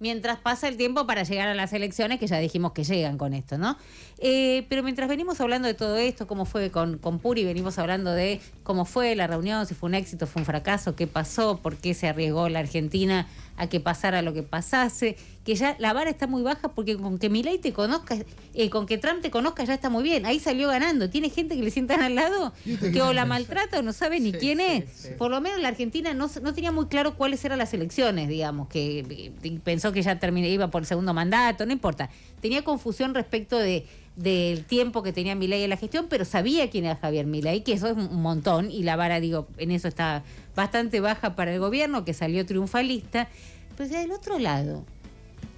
mientras pasa el tiempo para llegar a las elecciones, que ya dijimos que llegan con esto, ¿no? Pero mientras venimos hablando de todo esto, cómo fue con Puri, venimos hablando de cómo fue la reunión, si fue un éxito, fue un fracaso, qué pasó, por qué se arriesgó la Argentina a que pasara lo que pasase, que ya la vara está muy baja, porque con que Milei te conozca, con que Trump te conozca ya está muy bien, ahí salió ganando, tiene gente que le sientan al lado, que o la maltrata o no sabe ni quién es. Por lo menos la Argentina no tenía muy claro cuáles eran las elecciones, digamos, que pensó que ya iba por el segundo mandato, no importa. Tenía confusión respecto del tiempo que tenía Milei en la gestión, pero sabía quién era Javier Milei, que eso es un montón, y la vara, digo, en eso está bastante baja para el gobierno, que salió triunfalista. Pero del otro lado,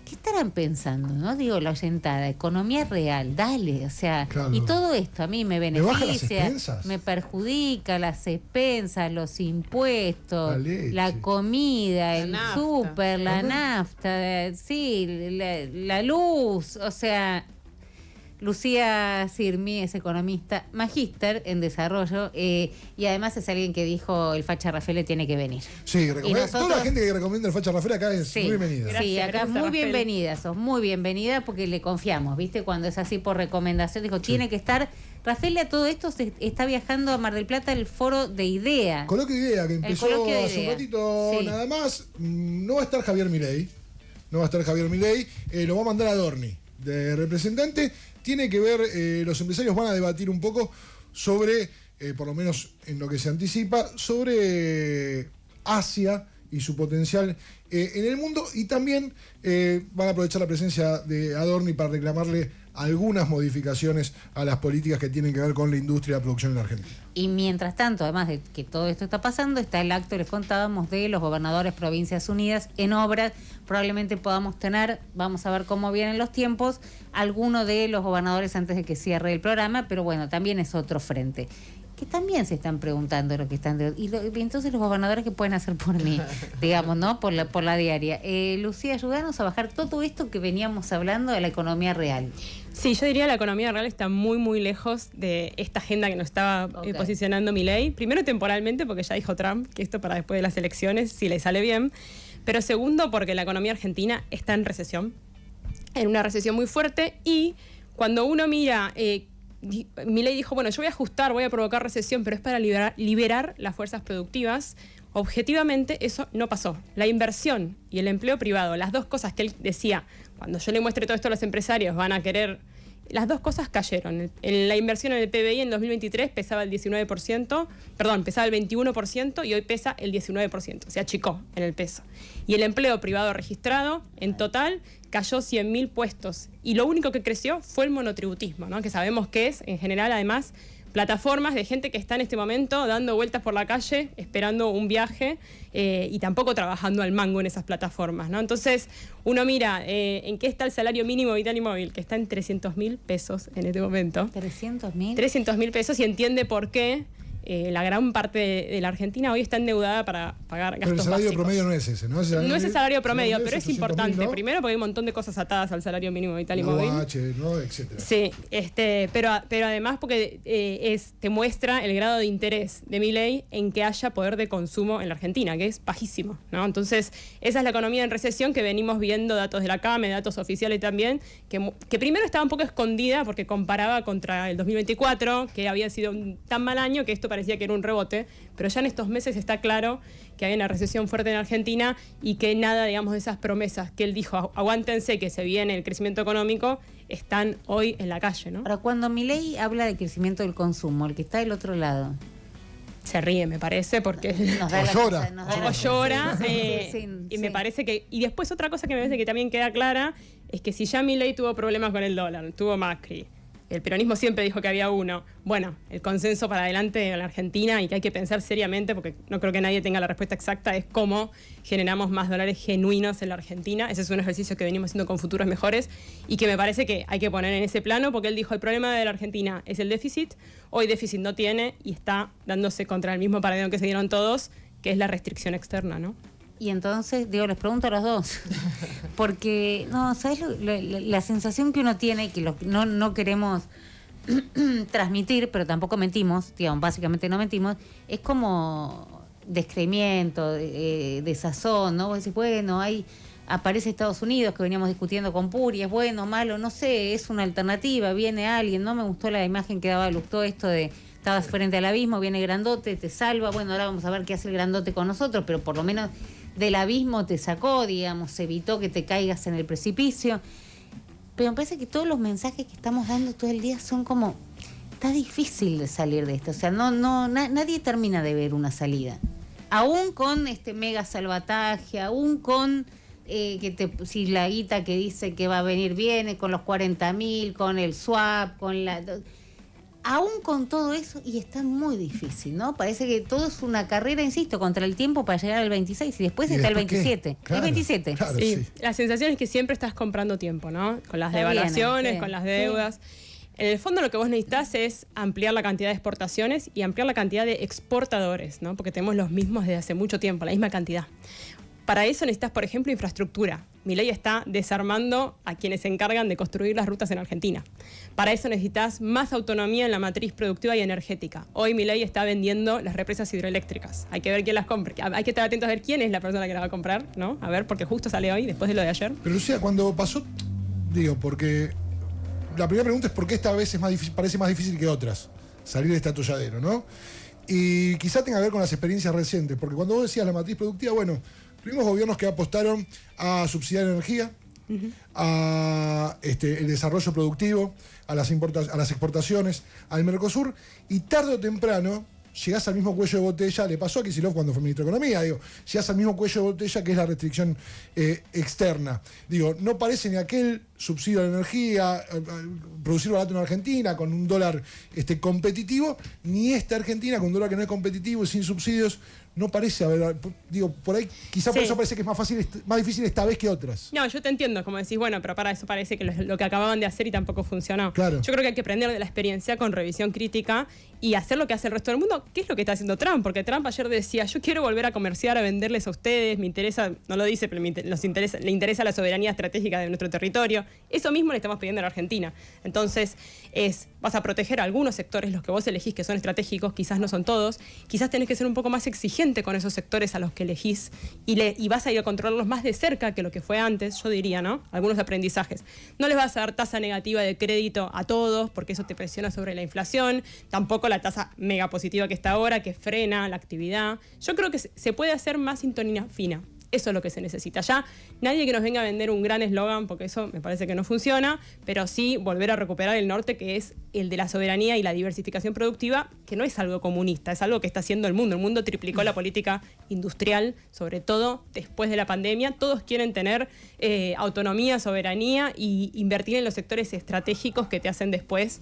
¿qué estarán pensando, no? Digo, la oyentada, economía real, dale, o sea, claro. Y todo esto a mí me beneficia, me perjudica, las expensas, los impuestos, la comida, el súper, la nafta, sí, la luz, o sea... Lucía Sirmi es economista, magíster en desarrollo, y además es alguien que dijo el Facha Raffaele tiene que venir. Sí, nosotros, toda la gente que recomienda el Facha Raffaele acá es muy bienvenida. Gracias, sí, acá muy bienvenida, sos muy bienvenida porque le confiamos, ¿viste? Cuando es así por recomendación, dijo, tiene que estar. Raffaele a todo esto está viajando a Mar del Plata el foro de IDEA. Coloquio IDEA, que empezó hace un ratito nada más. No va a estar Javier Milei, lo va a mandar a Adorni de representante. Tiene que ver, los empresarios van a debatir un poco sobre, por lo menos en lo que se anticipa, sobre Asia y su potencial en el mundo, y también van a aprovechar la presencia de Adorni para reclamarle algunas modificaciones a las políticas que tienen que ver con la industria de producción en la Argentina. Y mientras tanto, además de que todo esto está pasando, está el acto, les contábamos, de los gobernadores Provincias Unidas en obras. Probablemente podamos tener, vamos a ver cómo vienen los tiempos, alguno de los gobernadores antes de que cierre el programa, pero bueno, también es otro frente. Que también se están preguntando lo que están... Y entonces los gobernadores, ¿qué pueden hacer por mí? Digamos, ¿no? Por la diaria. Lucía, ayúdanos a bajar todo esto que veníamos hablando de la economía real. Sí, yo diría que la economía real está muy, muy lejos de esta agenda que nos estaba posicionando Milei. Primero, temporalmente, porque ya dijo Trump que esto para después de las elecciones, si le sale bien. Pero segundo, porque la economía argentina está en recesión. En una recesión muy fuerte. Y cuando uno mira... Milei dijo, bueno, yo voy a ajustar, voy a provocar recesión, pero es para liberar las fuerzas productivas. Objetivamente eso no pasó. La inversión y el empleo privado, las dos cosas que él decía, cuando yo le muestre todo esto a los empresarios van a querer, las dos cosas cayeron. La inversión en el PBI en 2023 pesaba el 19%, pesaba el 21% y hoy pesa el 19%, se achicó en el peso. Y el empleo privado registrado en total cayó 100.000 puestos. Y lo único que creció fue el monotributismo, ¿no? Que sabemos que es, en general, además, plataformas de gente que está en este momento dando vueltas por la calle, esperando un viaje y tampoco trabajando al mango en esas plataformas, ¿no? Entonces, uno mira en qué está el salario mínimo vital y móvil, que está en 300.000 pesos en este momento. ¿300.000? 300.000 pesos, y entiende por qué la gran parte de la Argentina hoy está endeudada para pagar gastos básicos. Pero el salario promedio no es ese, ¿no? No es el salario promedio, pero es importante. ¿No? Primero porque hay un montón de cosas atadas al salario mínimo vital y móvil. ¿No? Etcétera. Sí, pero además porque te muestra el grado de interés de Milei en que haya poder de consumo en la Argentina, que es bajísimo, ¿no? Entonces, esa es la economía en recesión que venimos viendo, datos de la CAME, datos oficiales también, que primero estaba un poco escondida porque comparaba contra el 2024, que había sido un tan mal año que esto parecía que era un rebote, pero ya en estos meses está claro que hay una recesión fuerte en Argentina y que nada, digamos, de esas promesas que él dijo, aguántense que se viene el crecimiento económico, están hoy en la calle, ¿no? Ahora, cuando Milei habla de crecimiento del consumo, el que está del otro lado se ríe, me parece, porque llora. Y me parece que... Y después otra cosa que me parece que también queda clara es que si ya Milei tuvo problemas con el dólar, tuvo Macri, el peronismo siempre dijo que había uno. Bueno, el consenso para adelante en la Argentina y que hay que pensar seriamente, porque no creo que nadie tenga la respuesta exacta, es cómo generamos más dólares genuinos en la Argentina. Ese es un ejercicio que venimos haciendo con Futuros Mejores y que me parece que hay que poner en ese plano, porque él dijo, el problema de la Argentina es el déficit. Hoy déficit no tiene y está dándose contra el mismo paradigma que se dieron todos, que es la restricción externa, ¿no? Y entonces, digo, les pregunto a los dos, porque, no, ¿sabes la sensación que uno tiene y que no queremos transmitir, pero tampoco mentimos, digamos, básicamente no mentimos, es como descreimiento, desazón, ¿no? Vos decís, bueno, hay aparece Estados Unidos, que veníamos discutiendo con Puri, es bueno, malo, no sé, es una alternativa, viene alguien, no me gustó la imagen que daba Lustó, esto de estabas frente al abismo, viene grandote, te salva, bueno, ahora vamos a ver qué hace el grandote con nosotros, pero por lo menos del abismo te sacó, digamos, evitó que te caigas en el precipicio. Pero me parece que todos los mensajes que estamos dando todo el día son como, está difícil de salir de esto, o sea, nadie termina de ver una salida. Aún con este mega salvataje, aún con si la guita que dice que va a venir viene, con los 40.000, con el swap, con la... Aún con todo eso, y está muy difícil, ¿no? Parece que todo es una carrera, insisto, contra el tiempo para llegar al 26 y después está el 27. Claro, el 27. Claro, sí. La sensación es que siempre estás comprando tiempo, ¿no? Con las Está devaluaciones, bien, con las deudas. Sí. En el fondo lo que vos necesitas es ampliar la cantidad de exportaciones y ampliar la cantidad de exportadores, ¿no? Porque tenemos los mismos desde hace mucho tiempo, la misma cantidad. Para eso necesitas, por ejemplo, infraestructura. Milei está desarmando a quienes se encargan de construir las rutas en Argentina. Para eso necesitas más autonomía en la matriz productiva y energética. Hoy Milei está vendiendo las represas hidroeléctricas. Hay que ver quién las compra. Hay que estar atentos a ver quién es la persona que las va a comprar, ¿no? A ver, porque justo sale hoy, después de lo de ayer. Pero Lucía, cuando pasó, porque la primera pregunta es por qué esta vez parece más difícil que otras salir de este atolladero, ¿no? Y quizá tenga que ver con las experiencias recientes, porque cuando vos decías la matriz productiva, bueno, tuvimos gobiernos que apostaron a subsidiar energía, a el desarrollo productivo, a las exportaciones, al Mercosur, y tarde o temprano llegás al mismo cuello de botella. Le pasó a Kicillof cuando fue ministro de Economía, llegás al mismo cuello de botella que es la restricción externa. No parece ni aquel subsidio a la energía, producir barato en Argentina con un dólar competitivo, ni esta Argentina con un dólar que no es competitivo y sin subsidios. No parece haber, por ahí quizá por eso parece que es más difícil esta vez que otras. No, yo te entiendo, como decís, bueno, pero para eso parece que lo que acababan de hacer y tampoco funcionó. Claro. Yo creo que hay que aprender de la experiencia con revisión crítica y hacer lo que hace el resto del mundo, que es lo que está haciendo Trump, porque Trump ayer decía, yo quiero volver a comerciar, a venderles a ustedes, me interesa, no lo dice, pero le interesa la soberanía estratégica de nuestro territorio. Eso mismo le estamos pidiendo a la Argentina. Entonces, vas a proteger a algunos sectores, los que vos elegís que son estratégicos, quizás no son todos, quizás tenés que ser un poco más exigente con esos sectores a los que elegís y vas a ir a controlarlos más de cerca que lo que fue antes, yo diría, ¿no? Algunos aprendizajes. No les vas a dar tasa negativa de crédito a todos, porque eso te presiona sobre la inflación, tampoco la tasa mega positiva que está ahora, que frena la actividad. Yo creo que se puede hacer más sintonía fina. Eso es lo que se necesita. Ya nadie que nos venga a vender un gran eslogan, porque eso me parece que no funciona, pero sí volver a recuperar el norte, que es el de la soberanía y la diversificación productiva, que no es algo comunista, es algo que está haciendo el mundo. El mundo triplicó la política industrial, sobre todo después de la pandemia. Todos quieren tener autonomía, soberanía y invertir en los sectores estratégicos que te hacen después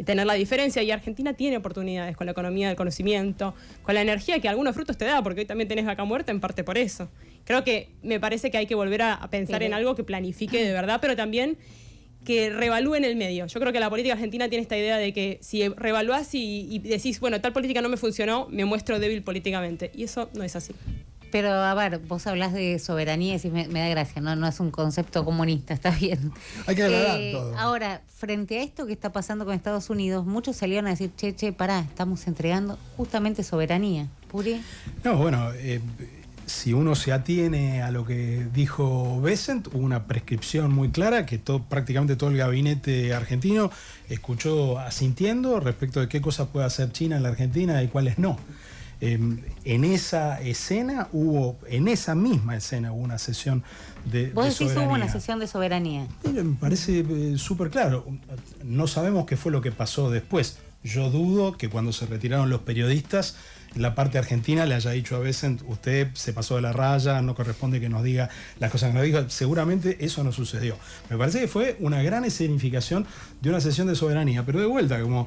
tener la diferencia, y Argentina tiene oportunidades con la economía del conocimiento, con la energía que algunos frutos te da, porque hoy también tenés vaca muerta en parte por eso. Creo que me parece que hay que volver a pensar en algo que planifique de verdad, pero también que revalúe en el medio. Yo creo que la política argentina tiene esta idea de que si revaluás y decís, bueno, tal política no me funcionó, me muestro débil políticamente, y eso no es así. Pero, a ver, vos hablás de soberanía y decís, me da gracia, no es un concepto comunista, está bien. Hay que aclarar todo. Ahora, frente a esto que está pasando con Estados Unidos, muchos salieron a decir, che, pará, estamos entregando justamente soberanía. ¿Puri? No, bueno, si uno se atiene a lo que dijo Bessent, hubo una prescripción muy clara que prácticamente todo el gabinete argentino escuchó asintiendo respecto de qué cosas puede hacer China en la Argentina y cuáles no. En esa misma escena hubo una sesión de ¿Vos decís soberanía. hubo una sesión de soberanía? Me parece súper claro. No sabemos qué fue lo que pasó después. Yo dudo que cuando se retiraron los periodistas, la parte argentina le haya dicho a Bessent, usted se pasó de la raya, no corresponde que nos diga las cosas que nos dijo. Seguramente eso no sucedió. Me parece que fue una gran escenificación de una sesión de soberanía, pero de vuelta, como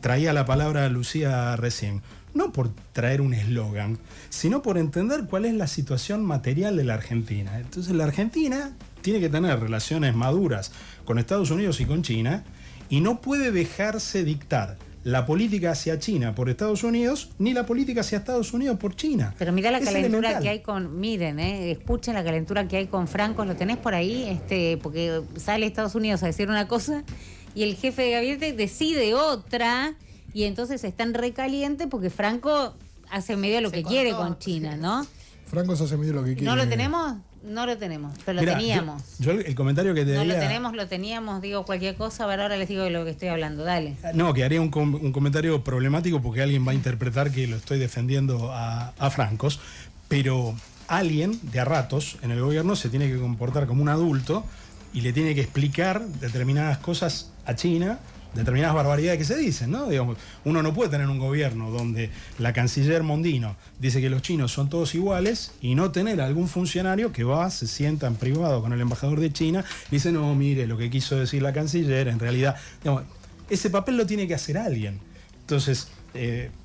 traía la palabra Lucía recién. No por traer un eslogan, sino por entender cuál es la situación material de la Argentina. Entonces la Argentina tiene que tener relaciones maduras con Estados Unidos y con China, y no puede dejarse dictar la política hacia China por Estados Unidos, ni la política hacia Estados Unidos por China. Pero mirá la calentura que hay escuchen la calentura que hay con Franco, lo tenés por ahí, porque sale Estados Unidos a decir una cosa y el jefe de gabinete decide otra. Y entonces están recalientes porque Franco hace medio lo que quiere con China, ¿no? Franco se hace medio lo que quiere. ¿No lo tenemos? No lo tenemos, pero Mirá, lo teníamos. Yo el comentario que te No daría... lo teníamos, digo cualquier cosa, a ver, ahora les digo de lo que estoy hablando, dale. No, que haría un comentario problemático porque alguien va a interpretar que lo estoy defendiendo a francos, pero alguien de a ratos en el gobierno se tiene que comportar como un adulto y le tiene que explicar determinadas cosas a China, determinadas barbaridades que se dicen, ¿no? Digamos, uno no puede tener un gobierno donde la canciller Mondino dice que los chinos son todos iguales y no tener algún funcionario que va, se sienta en privado con el embajador de China y dice, no, mire, lo que quiso decir la canciller, en realidad, digamos, ese papel lo tiene que hacer alguien. Entonces,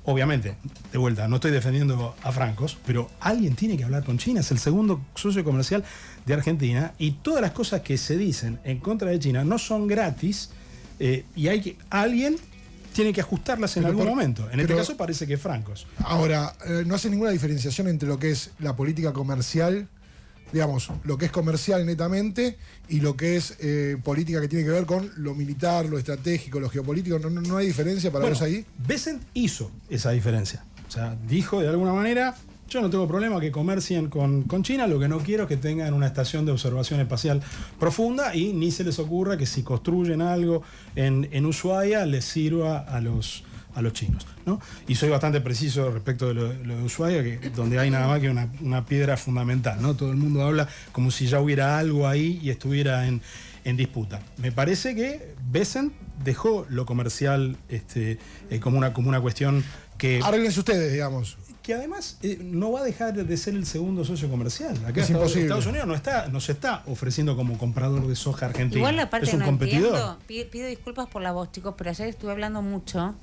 obviamente, de vuelta, no estoy defendiendo a francos, pero alguien tiene que hablar con China, es el segundo socio comercial de Argentina y todas las cosas que se dicen en contra de China no son gratis. Y alguien tiene que ajustarlas en algún momento. En este caso parece que francos. Ahora, no hace ninguna diferenciación entre lo que es la política comercial, digamos, lo que es comercial netamente, y lo que es política que tiene que ver con lo militar, lo estratégico, lo geopolítico. No hay diferencia para vos ahí. Bessent hizo esa diferencia. O sea, dijo de alguna manera, yo no tengo problema que comercien con China, lo que no quiero es que tengan una estación de observación espacial profunda y ni se les ocurra que si construyen algo en Ushuaia les sirva a los chinos, ¿no? Y soy bastante preciso respecto de lo de Ushuaia, donde hay nada más que una piedra fundamental, ¿no? Todo el mundo habla como si ya hubiera algo ahí y estuviera en disputa. Me parece que Bessent dejó lo comercial como una cuestión que... Arréglense ustedes, digamos. Que además no va a dejar de ser el segundo socio comercial. Acá es imposible. Estados Unidos no se está ofreciendo como comprador de soja argentina. Igual la parte es un no competidor. entiendo, pido disculpas por la voz, chicos, pero ayer estuve hablando mucho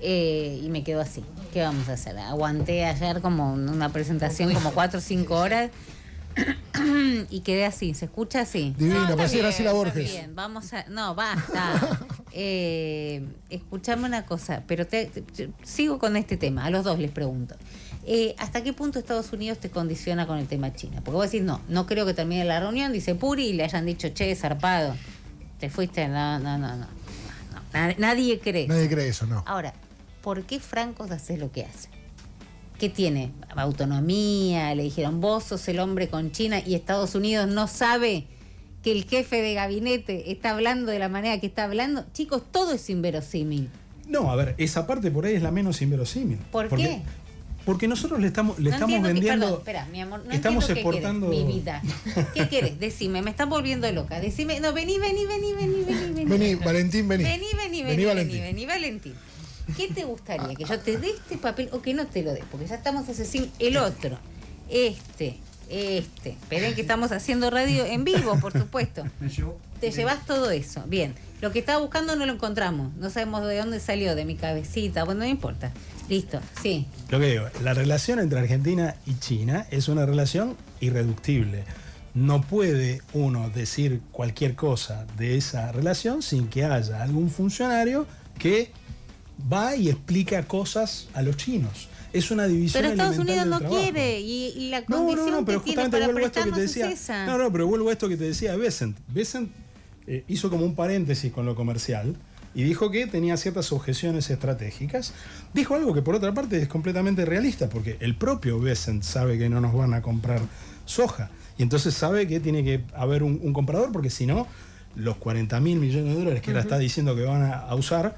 y me quedo así. ¿Qué vamos a hacer? Aguanté ayer como una presentación como 4 o 5 horas y quedé así. ¿Se escucha así? Divina, Está parecía bien, Graciela Borges. está bien, vamos a... No, basta. Escuchame una cosa, pero sigo con este tema. A los dos les pregunto. ¿Hasta qué punto Estados Unidos te condiciona con el tema China? Porque vos decís, no creo que termine la reunión, dice Puri, y le hayan dicho, che, zarpado, te fuiste, no. Nadie cree. Nadie cree eso, no. Ahora, ¿por qué Francos hace lo que hace? ¿Qué tiene? ¿Autonomía? Le dijeron, vos sos el hombre con China y Estados Unidos no sabe que el jefe de gabinete está hablando de la manera que está hablando. Chicos, todo es inverosímil. No, a ver, esa parte por ahí es la menos inverosímil. ¿Por qué? Porque nosotros le estamos entiendo vendiendo... Perdón, espera, mi amor, no estamos entiendo exportando... qué querés, mi vida. ¿Qué querés? Decime, me están volviendo loca. Decime, no, vení. Vení, Valentín, vení. Vení, Valentín. ¿Qué te gustaría? ¿Que yo te dé este papel o que no te lo dé? Porque ya estamos haciendo el otro. Esperen que estamos haciendo radio en vivo, por supuesto. Te llevas todo eso. Bien. Lo que estaba buscando no lo encontramos. No sabemos de dónde salió, de mi cabecita. Bueno, no importa. Listo, sí. Lo que digo, la relación entre Argentina y China es una relación irreductible. No puede uno decir cualquier cosa de esa relación sin que haya algún funcionario que va y explica cosas a los chinos. Es una división. Pero Estados Unidos no trabajo. Quiere y la condición pero que tiene justamente para vuelvo a esto que te prestarnos decía. es esa. No, pero vuelvo a esto que te decía Bessent. Bessent hizo como un paréntesis con lo comercial y dijo que tenía ciertas objeciones estratégicas. Dijo algo que por otra parte es completamente realista, porque el propio Bessent sabe que no nos van a comprar soja y entonces sabe que tiene que haber un comprador, porque si no, los 40.000 millones de dólares que ahora está diciendo que van a usar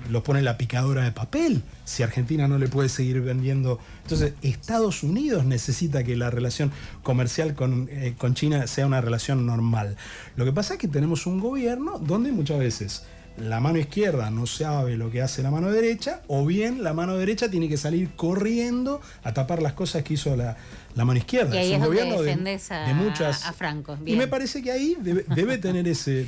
los pone en la picadora de papel si Argentina no le puede seguir vendiendo. Entonces Estados Unidos necesita que la relación comercial con China sea una relación normal. Lo que pasa es que tenemos un gobierno donde muchas veces la mano izquierda no sabe lo que hace la mano derecha, o bien la mano derecha tiene que salir corriendo a tapar las cosas que hizo la mano izquierda. Y ahí es un es donde gobierno defendés de muchas... a Franco. Y Bien. me parece que ahí debe tener ese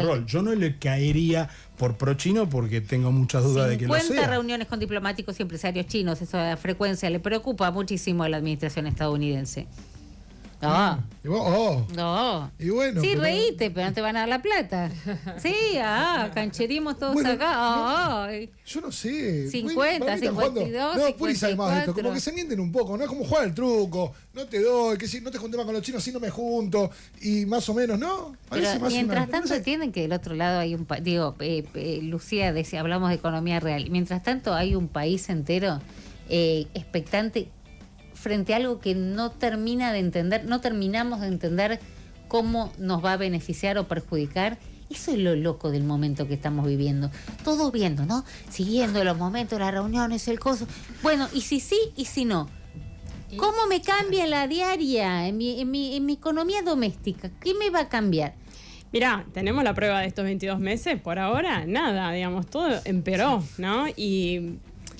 rol. Yo no le caería por pro-chino porque tengo muchas dudas de que lo 50 sea. reuniones con diplomáticos y empresarios chinos, eso de la frecuencia le preocupa muchísimo a la administración estadounidense. No. No. Y bueno, sí, pero... reíte, pero no te van a dar la plata. Sí, cancherimos todos Bueno, acá. Yo no sé. 50, Para mí están jugando- 52, No, Puri sabe más de esto. 54. Como que se mienten un poco, ¿no? Es como jugar el truco. No te doy, que si no te junté más con los chinos, si no me junto. Y más o menos, ¿no? Parece Pero más mientras una- tanto entienden que del otro lado hay un Lucía decía, hablamos de economía real. Mientras tanto hay un país entero expectante frente a algo que no terminamos de entender cómo nos va a beneficiar o perjudicar. Eso es lo loco del momento que estamos viviendo. Todos viendo, ¿no? Siguiendo los momentos, las reuniones, el coso. Bueno, y si sí y si no. ¿Cómo me cambia la diaria en mi economía doméstica? ¿Qué me va a cambiar? Mirá, tenemos la prueba de estos 22 meses. Por ahora, nada, digamos, todo empeoró, ¿no? Y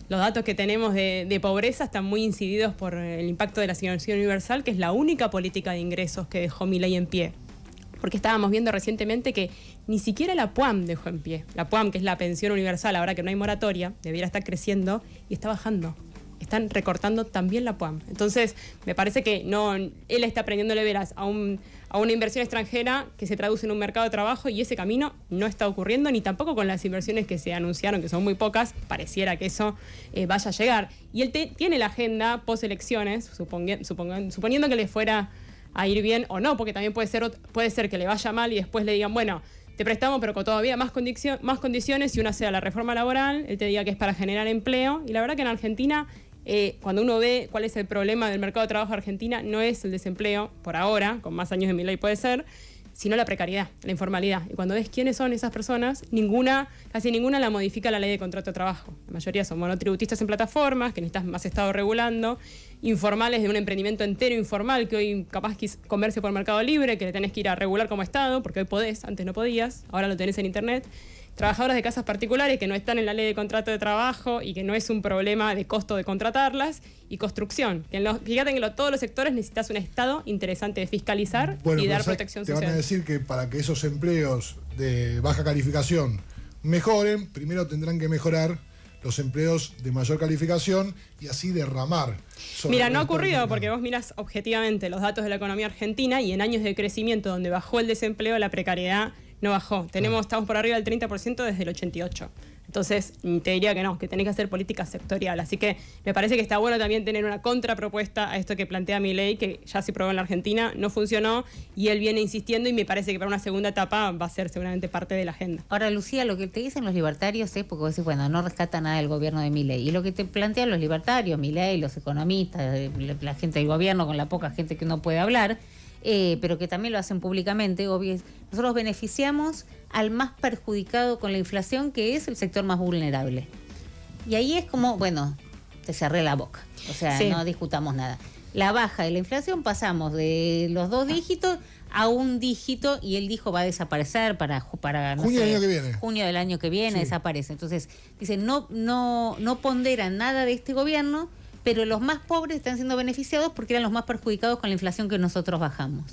los datos que tenemos de pobreza están muy incididos por el impacto de la asignación universal, que es la única política de ingresos que dejó Milei en pie. Porque estábamos viendo recientemente que ni siquiera la PUAM dejó en pie. La PUAM, que es la pensión universal, ahora que no hay moratoria, debiera estar creciendo y está bajando. Están recortando también la PUAM. Entonces, me parece que no, él está aprendiéndole veras a una inversión extranjera que se traduce en un mercado de trabajo, y ese camino no está ocurriendo, ni tampoco con las inversiones que se anunciaron, que son muy pocas. Pareciera que eso vaya a llegar. Y él tiene la agenda post-elecciones, suponiendo que le fuera a ir bien o no, porque también puede ser que le vaya mal y después le digan, bueno, te prestamos pero con todavía más condiciones, y una sea la reforma laboral, él te diga que es para generar empleo. Y la verdad que en Argentina, cuando uno ve cuál es el problema del mercado de trabajo de Argentina, no es el desempleo, por ahora, con más años de Milei puede ser, sino la precariedad, la informalidad. Y cuando ves quiénes son esas personas, casi ninguna la modifica la ley de contrato de trabajo. La mayoría son monotributistas en plataformas, que necesitas más Estado regulando, informales de un emprendimiento entero informal, que hoy capaz que comercio por Mercado Libre, que le tenés que ir a regular como Estado, porque hoy podés, antes no podías, ahora lo tenés en Internet. Trabajadoras de casas particulares que no están en la ley de contrato de trabajo y que no es un problema de costo de contratarlas, y construcción. Fíjate que todos los sectores necesitas un Estado interesante de fiscalizar y dar protección social. Te van a decir que para que esos empleos de baja calificación mejoren, primero tendrán que mejorar los empleos de mayor calificación y así derramar. Mira, no ha ocurrido, porque vos mirás objetivamente los datos de la economía argentina, y en años de crecimiento donde bajó el desempleo, la precariedad no bajó. Estamos por arriba del 30% desde el 88. Entonces, te diría que no, que tenés que hacer política sectorial. Así que me parece que está bueno también tener una contrapropuesta a esto que plantea Milei, que ya se probó en la Argentina, no funcionó, y él viene insistiendo, y me parece que para una segunda etapa va a ser seguramente parte de la agenda. Ahora, Lucía, lo que te dicen los libertarios es, porque vos decís, bueno, no rescata nada del gobierno de Milei. Y lo que te plantean los libertarios, Milei, los economistas, la gente del gobierno, con la poca gente que no puede hablar, pero que también lo hacen públicamente, obvio, nosotros beneficiamos al más perjudicado con la inflación, que es el sector más vulnerable. Y ahí es como, bueno, te cerré la boca. O sea, sí, no discutamos nada. La baja de la inflación, pasamos de los 2 dígitos a 1 dígito, y él dijo va a desaparecer para no junio sé, del año que viene. Junio del año que viene, sí, desaparece. Entonces, dicen, no ponderan nada de este gobierno, pero los más pobres están siendo beneficiados porque eran los más perjudicados con la inflación que nosotros bajamos.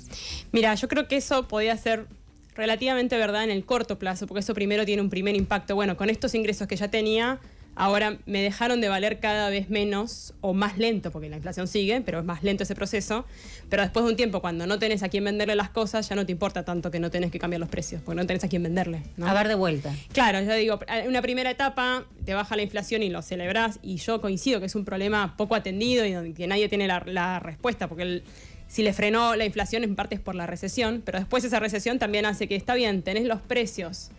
Mira, yo creo que eso podía ser relativamente verdad en el corto plazo, porque eso primero tiene un primer impacto. Bueno, con estos ingresos que ya tenía, ahora me dejaron de valer cada vez menos o más lento, porque la inflación sigue, pero es más lento ese proceso. Pero después de un tiempo, cuando no tenés a quién venderle las cosas, ya no te importa tanto que no tenés que cambiar los precios, porque no tenés a quién venderle, ¿no? A ver, de vuelta. Claro, yo digo, en una primera etapa te baja la inflación y lo celebrás, y yo coincido que es un problema poco atendido y donde que nadie tiene la respuesta, porque si le frenó la inflación en parte es por la recesión, pero después esa recesión también hace que, está bien, tenés los precios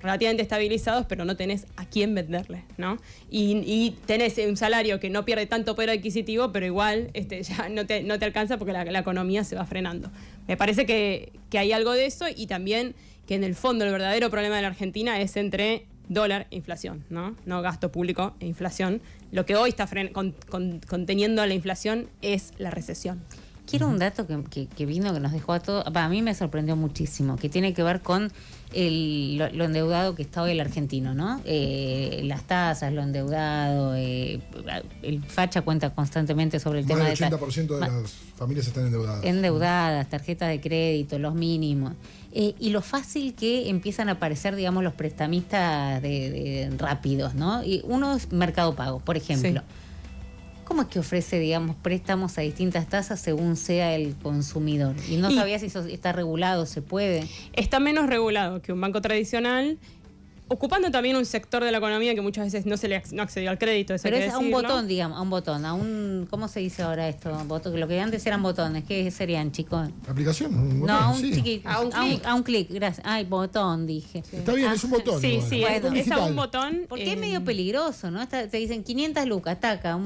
relativamente estabilizados, pero no tenés a quién venderle, ¿no? Y tenés un salario que no pierde tanto poder adquisitivo, pero igual ya no te alcanza porque la economía se va frenando. Me parece que hay algo de eso, y también que en el fondo el verdadero problema de la Argentina es entre dólar e inflación, ¿no? No gasto público e inflación. Lo que hoy está conteniendo la inflación es la recesión. Quiero un dato que vino, que nos dejó a todos, a mí me sorprendió muchísimo, que tiene que ver con lo endeudado que está hoy el argentino, ¿no? Las tasas, lo endeudado, el Facha cuenta constantemente sobre el tema de... Más del 80% de las familias están endeudadas. Endeudadas, tarjetas de crédito, los mínimos. Y lo fácil que empiezan a aparecer, digamos, los prestamistas de rápidos, ¿no? Y uno es Mercado Pago, por ejemplo. Sí. ¿Cómo es que ofrece, digamos, préstamos a distintas tasas según sea el consumidor? Y no sabía si eso está regulado, ¿se puede? Está menos regulado que un banco tradicional, ocupando también un sector de la economía que muchas veces no accedió al crédito. Pero es a un botón, digamos, a un botón, a un, ¿cómo se dice ahora esto? Botón, lo que antes eran botones, ¿qué serían, chicos? ¿Aplicación? ¿Un botón? No, a un Sí. chiquito, a un clic, gracias. Ay, botón, dije. Está bien, es un botón. Sí, igual. sí, Un es botón a digital. un botón. Porque es medio peligroso, ¿no? Te dicen 500 lucas, taca,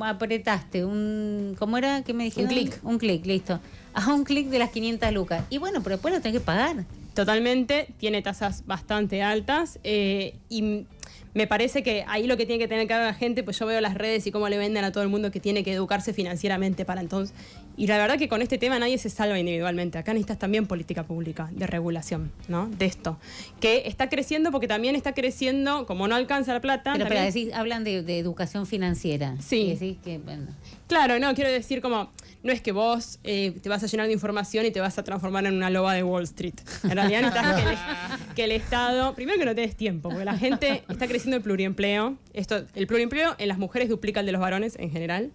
apretaste, ¿cómo era? ¿Qué me dijeron? Un clic. Un clic, listo. A un clic de las 500 lucas. Y bueno, pero después lo tenés que pagar. Totalmente, tiene tasas bastante altas y me parece que ahí lo que tiene que tener que ver la gente, pues yo veo las redes y cómo le venden a todo el mundo que tiene que educarse financieramente para entonces. Y la verdad que con este tema nadie se salva individualmente. Acá necesitas también política pública de regulación, ¿no? De esto. Que está creciendo porque también está creciendo, como no alcanza la plata. Pero también... decís, hablan de educación financiera. Sí. Y decís que, bueno. Claro, no, quiero decir como, no es que vos te vas a llenar de información y te vas a transformar en una loba de Wall Street. En realidad necesitas que el Estado, primero que no tenés tiempo, porque la gente está creciendo el pluriempleo. El pluriempleo en las mujeres duplica el de los varones en general.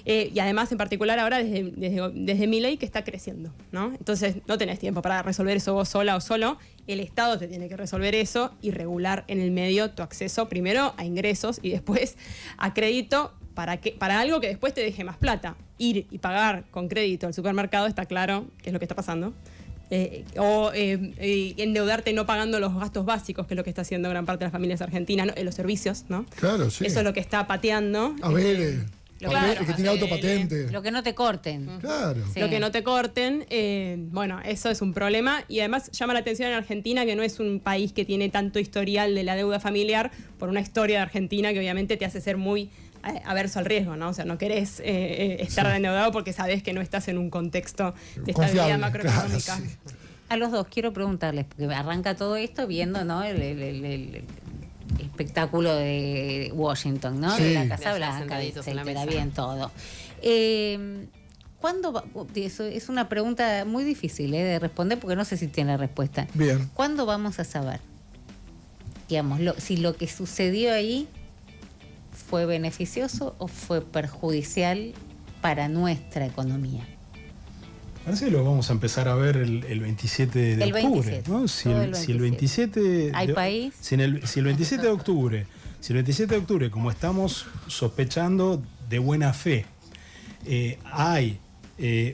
Y además, en particular, ahora desde mi ley que está creciendo, ¿no? Entonces, no tenés tiempo para resolver eso vos sola o solo. El Estado te tiene que resolver eso y regular en el medio tu acceso primero a ingresos y después a crédito para algo que después te deje más plata. Ir y pagar con crédito al supermercado está claro que es lo que está pasando. Endeudarte no pagando los gastos básicos, que es lo que está haciendo gran parte de las familias argentinas, ¿no? Los servicios, ¿no? Claro, sí. Eso es lo que está pateando. A ver, Claro, el que tiene autopatente. Lo que no te corten. Claro. Sí. Lo que no te corten, bueno, eso es un problema y además llama la atención en Argentina que no es un país que tiene tanto historial de la deuda familiar por una historia de Argentina que obviamente te hace ser muy averso al riesgo, ¿no? O sea, no querés estar endeudado porque sabés que no estás en un contexto de estabilidad Confiable, macroeconómica. claro, sí. A los dos quiero preguntarles, porque arranca todo esto viendo, ¿no? El espectáculo de Washington, ¿no? Sí. De la Casa De allá Blanca, sentaditos en la etcétera, mesa. bien todo. ¿Cuándo eso es una pregunta muy difícil de responder porque no sé si tiene respuesta. Bien. ¿Cuándo vamos a saber, digamos, si lo que sucedió ahí fue beneficioso o fue perjudicial para nuestra economía? Parece que lo vamos a empezar a ver el 27 de El octubre. 27, ¿no? todo el Si el 27 ¿Hay país? Si el 27 de octubre, como estamos sospechando de buena fe, hay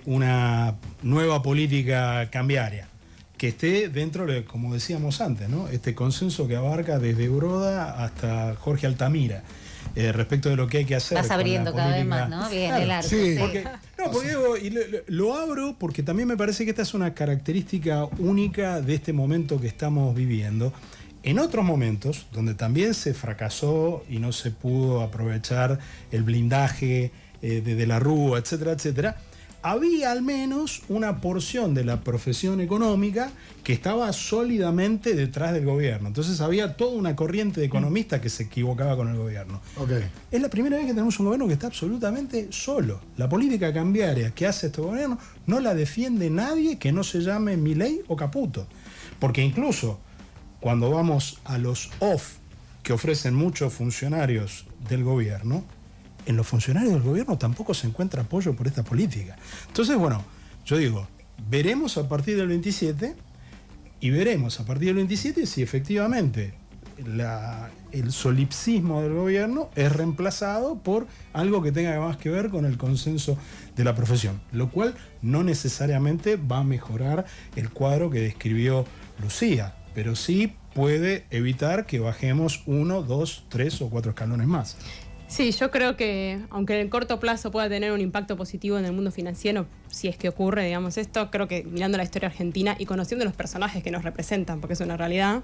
una nueva política cambiaria que esté dentro de, como decíamos antes, ¿no? Este consenso que abarca desde Broda hasta Jorge Altamira. Respecto de lo que hay que hacer. Vas con la abriendo cada vez política. más, ¿no? Bien, Claro, el arco. sí. porque digo, y lo abro porque también me parece que esta es una característica única de este momento que estamos viviendo. En otros momentos, donde también se fracasó y no se pudo aprovechar el blindaje de la Rúa, etcétera, etcétera, había al menos una porción de la profesión económica que estaba sólidamente detrás del gobierno. Entonces había toda una corriente de economistas que se equivocaba con el gobierno. Ok. Es la primera vez que tenemos un gobierno que está absolutamente solo. La política cambiaria que hace este gobierno no la defiende nadie que no se llame Milei o Caputo. Porque incluso cuando vamos a los off que ofrecen muchos funcionarios del gobierno, en los funcionarios del gobierno tampoco se encuentra apoyo por esta política. Entonces, bueno, yo digo, veremos a partir del 27 y veremos a partir del 27 si efectivamente el solipsismo del gobierno es reemplazado por algo que tenga más que ver con el consenso de la profesión, lo cual no necesariamente va a mejorar el cuadro que describió Lucía, pero sí puede evitar que bajemos 1, 2, 3 o 4 escalones más. Sí, yo creo que aunque en el corto plazo pueda tener un impacto positivo en el mundo financiero, si es que ocurre, digamos, esto, creo que mirando la historia argentina y conociendo los personajes que nos representan, porque es una realidad,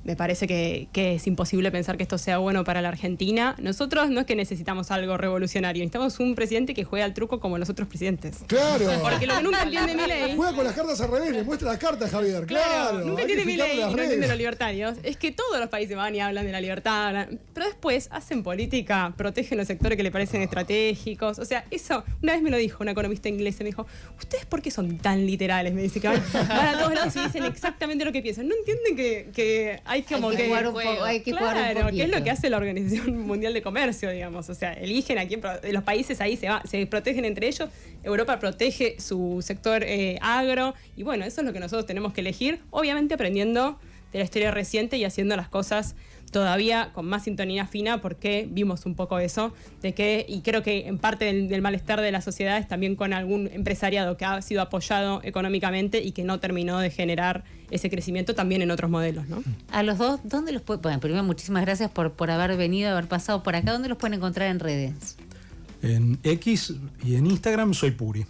me parece que es imposible pensar que esto sea bueno para la Argentina. Nosotros no es que necesitamos algo revolucionario, necesitamos un presidente que juegue al truco como los otros presidentes. Claro. Porque lo que nunca entiende Milei... Juega con las cartas al revés, le muestra las cartas, Javier. Claro. Nunca hay que entiende Milei explicarle y las no entiende reglas. los libertarios. Es que todos los países van y hablan de la libertad, pero después hacen política, protegen los sectores que le parecen estratégicos. O sea, eso, una vez me lo dijo una economista inglesa, me dijo, ¿ustedes por qué son tan literales? Me dice que van a todos lados y dicen exactamente lo que piensan. No entienden que hay como que jugar un poco, hay que jugar un claro, poquito. que es lo que hace la Organización Mundial de Comercio, digamos. O sea, eligen a quién, los países ahí se protegen entre ellos. Europa protege su sector agro y bueno, eso es lo que nosotros tenemos que elegir, obviamente aprendiendo de la historia reciente y haciendo las cosas todavía con más sintonía fina, porque vimos un poco eso, de que, y creo que en parte del malestar de la sociedad es también con algún empresariado que ha sido apoyado económicamente y que no terminó de generar ese crecimiento también en otros modelos, ¿no? A los dos, ¿dónde los pueden? Bueno, primero, muchísimas gracias por haber venido, haber pasado por acá. ¿Dónde los pueden encontrar en redes? En X y en Instagram soy Puri.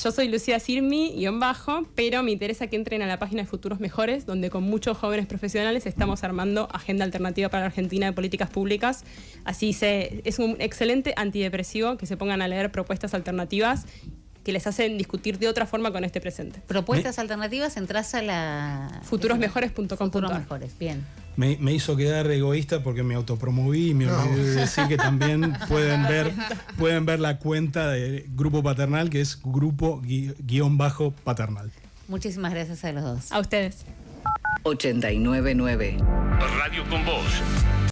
Yo soy Lucía Sirmi, _, pero me interesa que entren a la página de Futuros Mejores, donde con muchos jóvenes profesionales estamos armando agenda alternativa para la Argentina de políticas públicas. Así es un excelente antidepresivo que se pongan a leer propuestas alternativas que les hacen discutir de otra forma con este presente. Propuestas alternativas, entras a la... futurosmejores.com.ar. Futuros Mejores, bien. Me hizo quedar egoísta porque me autopromoví y me olvidé de decir que también pueden ver la cuenta de Grupo Paternal, que es grupo_paternal. Muchísimas gracias a los dos. A ustedes. 899 Radio con Voz.